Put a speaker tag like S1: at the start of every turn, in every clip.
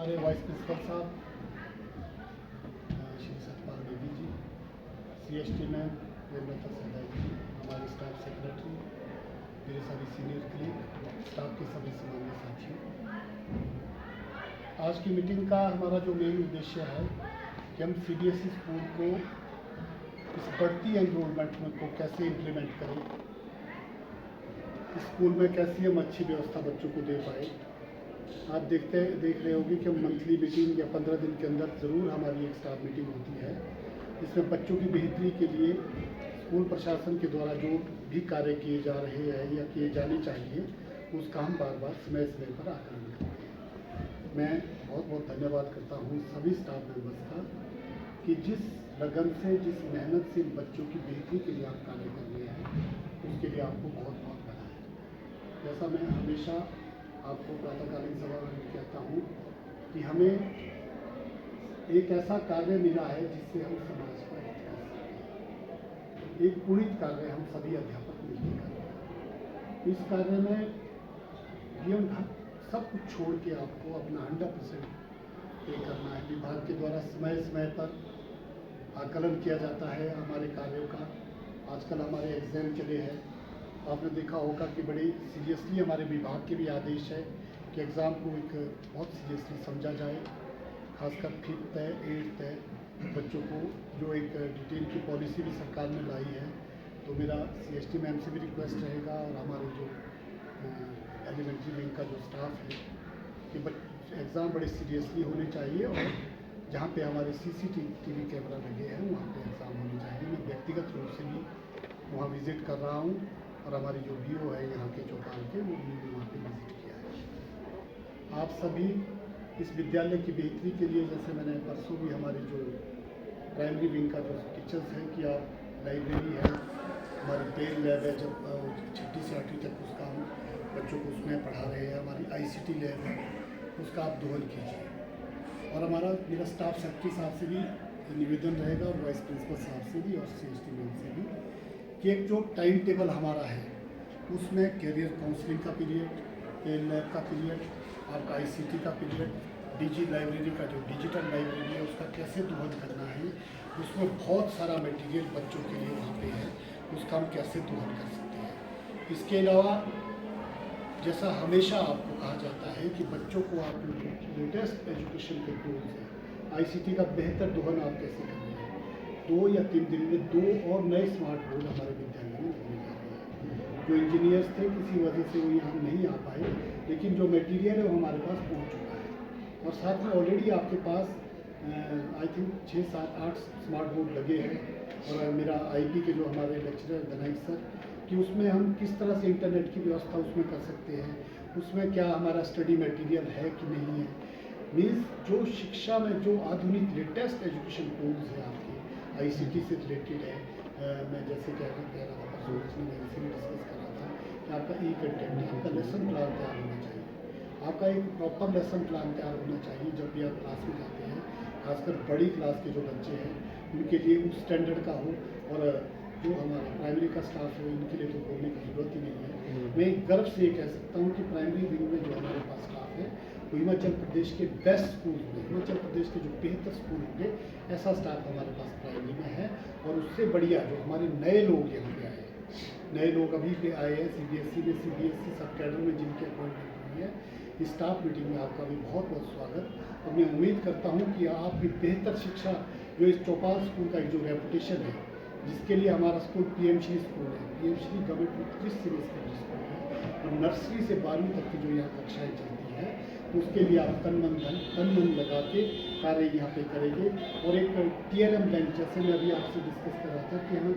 S1: हमारे vice principal साहब श्री सतपाल देवी जी, CST ma'am Premlata सहदाई जी, हमारे स्टाफ सेक्रेटरी, मेरे सभी सीनियर कलीग, स्टाफ के सभी सामान्य साथियों, आज की मीटिंग का हमारा जो मेन उद्देश्य है कि हम CBSE स्कूल को इस बढ़ती एनरोलमेंट में को कैसे इम्प्लीमेंट करें, स्कूल में कैसी हम अच्छी व्यवस्था बच्चों को दे पाए। आप देख रहे होंगे कि मंथली मीटिंग या 15 दिन के अंदर ज़रूर हमारी एक स्टाफ मीटिंग होती है, जिसमें बच्चों की बेहतरी के लिए स्कूल प्रशासन के द्वारा जो भी कार्य किए जा रहे हैं या किए जाने चाहिए उसका हम बार बार समय समय पर आकलन करते हैं। मैं बहुत बहुत धन्यवाद करता हूँ सभी स्टाफ मेंबर्स का कि जिस लगन से, जिस मेहनत से बच्चों की बेहतरी के लिए आप कार्य कर रहे हैं, उसके लिए आपको बहुत बहुत बधाई। जैसा मैं हमेशा आपको प्रातःकालीन सभा में कहता हूँ कि हमें एक ऐसा कार्य मिला है जिससे हम समाज का हित कर सकते हैं। एक पुनीत कार्य हम सभी अध्यापक मिलकर कर रहे हैं। इस कार्य में जीवन भर सब कुछ छोड़ के आपको अपना 100% पे करना है। विभाग के द्वारा समय समय पर आकलन किया जाता है हमारे कार्यों का। आजकल हमारे एग्जाम चले हैं, आपने देखा होगा कि बड़ी सीरियसली हमारे विभाग के भी आदेश है कि एग्ज़ाम को एक बहुत सीरियसली समझा जाए, खासकर 5th है 8th है बच्चों को जो एक डिटेल की पॉलिसी भी सरकार ने लाई है। तो मेरा CST मैम से भी रिक्वेस्ट रहेगा और हमारे जो एलिमेंट्री विंग का जो स्टाफ है कि एग्ज़ाम बड़े सीरियसली होने चाहिए और जहाँ पे हमारे CCTV कैमरा लगे हैं वहाँ पे एग्ज़ाम होने चाहिए। मैं व्यक्तिगत रूप से भी वहाँ विज़िट कर रहा हूँ और हमारी जो BO है यहाँ के चौपाल के वो भी वहाँ पे विजिट किया है। आप सभी इस विद्यालय की बेहतरी के लिए, जैसे मैंने परसों भी हमारे जो प्राइमरी विंग का जो टीचर्स हैं कि आप लाइब्रेरी है, हमारी पेन लैब है, जब 6ठी से 8वीं तक उसका हम बच्चों को उसमें पढ़ा रहे हैं, हमारी ICT लैब है उसका आप दोहन कीजिए। और हमारा मेरा स्टाफ सेक्रेटरी साहब से भी निवेदन रहेगा और वाइस प्रिंसिपल साहब से भी और CST मैम से भी कि एक जो टाइम टेबल हमारा है उसमें कैरियर काउंसलिंग का पीरियड, पेन लैब का पीरियड, आपका ICT का पीरियड, DG लाइब्रेरी का जो डिजिटल लाइब्रेरी है उसका कैसे दोहन करना है, उसमें बहुत सारा मटेरियल बच्चों के लिए वहाँ पे है, उसका हम कैसे दोहन कर सकते हैं। इसके अलावा जैसा हमेशा आपको कहा जाता है कि बच्चों को आप लेटेस्ट एजुकेशन के टूल्स हैं, ICT का बेहतर दोहन आप कैसे कर रहे हैं। 2 या 3 दिन में 2 और नए स्मार्ट बोर्ड हमारे विद्यालय में लगने जा रहे हैं। जो इंजीनियर्स थे किसी वजह से वो यहाँ नहीं आ पाए, लेकिन जो मटेरियल है वो हमारे पास पहुँच चुका है और साथ में ऑलरेडी आपके पास आई थिंक 6, 7, 8 स्मार्ट बोर्ड लगे हैं। और मेरा IP के जो हमारे लेक्चरर गनाइक सर कि उसमें हम किस तरह से इंटरनेट की व्यवस्था उसमें कर सकते हैं, उसमें क्या हमारा स्टडी मटेरियल है कि नहीं है। मीन्स जो शिक्षा में जो आधुनिक लेटेस्ट एजुकेशन टूल्स हैं आपके ICT से रिलेटेड है। मैं जैसे कह रहा था परसों उसमें मैं इसी में डिस्कस कर रहा था कि आपका कंटेंट है, आपका लेसन प्लान तैयार होना चाहिए, आपका एक प्रॉपर लेसन प्लान तैयार होना चाहिए जब भी आप क्लास में जाते हैं। खासकर बड़ी क्लास के जो बच्चे हैं उनके लिए उस स्टैंडर्ड का हो, और जो हमारा प्राइमरी का स्टाफ है इनके लिए तो बोलने की ज़रूरत ही नहीं है। मैं गर्व से ये कह सकता हूँ कि प्राइमरी विंग में जो हमारे पास स्टाफ है वो हिमाचल प्रदेश के बेस्ट स्कूल में, हिमाचल प्रदेश के जो बेहतर स्कूल होंगे ऐसा स्टाफ हमारे पास प्राइमरी में है। और उससे बढ़िया जो हमारे नए लोग यहाँ पे आए हैं, नए लोग अभी पे आए हैं CBSE में, CBSE सब कैडर में जिनके अपॉइंटमेंट हुई है, इस स्टाफ मीटिंग में आपका भी बहुत बहुत स्वागत। और मैं उम्मीद करता हूँ कि आप भी बेहतर शिक्षा जो इस चौपाल स्कूल का एक जो रेपुटेशन है, जिसके लिए हमारा स्कूल PM श्री स्कूल है, PM श्री गवर्नमेंट उत्कृष्ट सीनियर सेकेंडरी स्कूल है और नर्सरी से 12वीं तक की जो यहाँ कक्षाएँ चलती हैं उसके लिए आप तन मन लगा के कार्य यहाँ पे करेंगे। और एक TLM बैंक, जैसे मैं अभी आपसे डिस्कस कर रहा था कि हम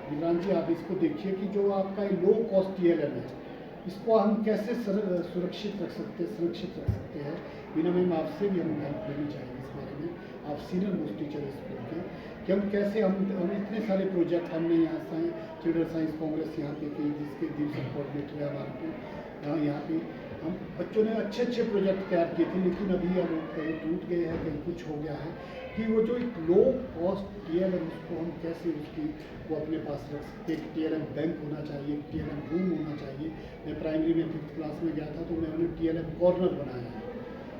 S1: विक्रांत जी आप इसको देखिए कि जो आपका लो कॉस्ट TLM है इसको हम कैसे सुरक्षित रख सकते हैं। बिना मैम आपसे भी हम हेल्प लेनी चाहिए इस बारे में, आप सीनियर मोस्ट टीचर स्कूल के, कि हम कैसे हम इतने सारे प्रोजेक्ट हमने यहाँ चिल्ड्रन साइंस कांग्रेस यहाँ पे की, जिसके दिवस कोऑर्डिनेटर है हमारे पे यहाँ पे हम बच्चों ने अच्छे प्रोजेक्ट तैयार किए थे, लेकिन अभी अब कहीं टूट गए हैं, कहीं कुछ हो गया है कि वो जो एक लो कॉस्ट TLM उसको हम कैसे उसकी वो अपने पास रख सकते। एक TLM बैंक होना चाहिए, एक TLM रूम होना चाहिए। मैं प्राइमरी में 5th क्लास में गया था तो मैंने TLM कॉर्नर बनाया है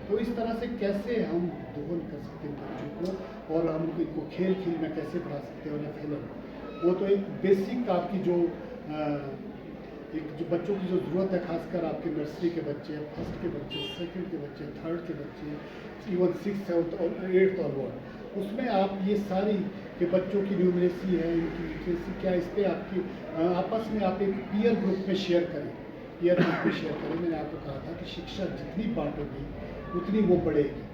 S1: तो इस तरह से कैसे हम दोहन कर सकते हैं बच्चों को, और हम इनको खेल खेल में कैसे पढ़ा सकते हैं उन्हें फैलन। वो तो एक बेसिक आपकी जो एक जो बच्चों की जो ज़रूरत है, खासकर आपके नर्सरी के बच्चे, फर्स्ट के बच्चे, सेकंड के बच्चे, थर्ड के बच्चे, इवन 6th 7th और 8th ऑनवर्ड, उसमें आप ये सारी कि बच्चों की न्यूमरेसी है, इनकी लिटरेसी क्या, इस पर आपकी आपस में आप एक पीयर ग्रुप में शेयर करें, पीयर ग्रुप में शेयर करें। मैंने आपको कहा था कि शिक्षा जितनी बांटोगी उतनी वो बढ़ेगी।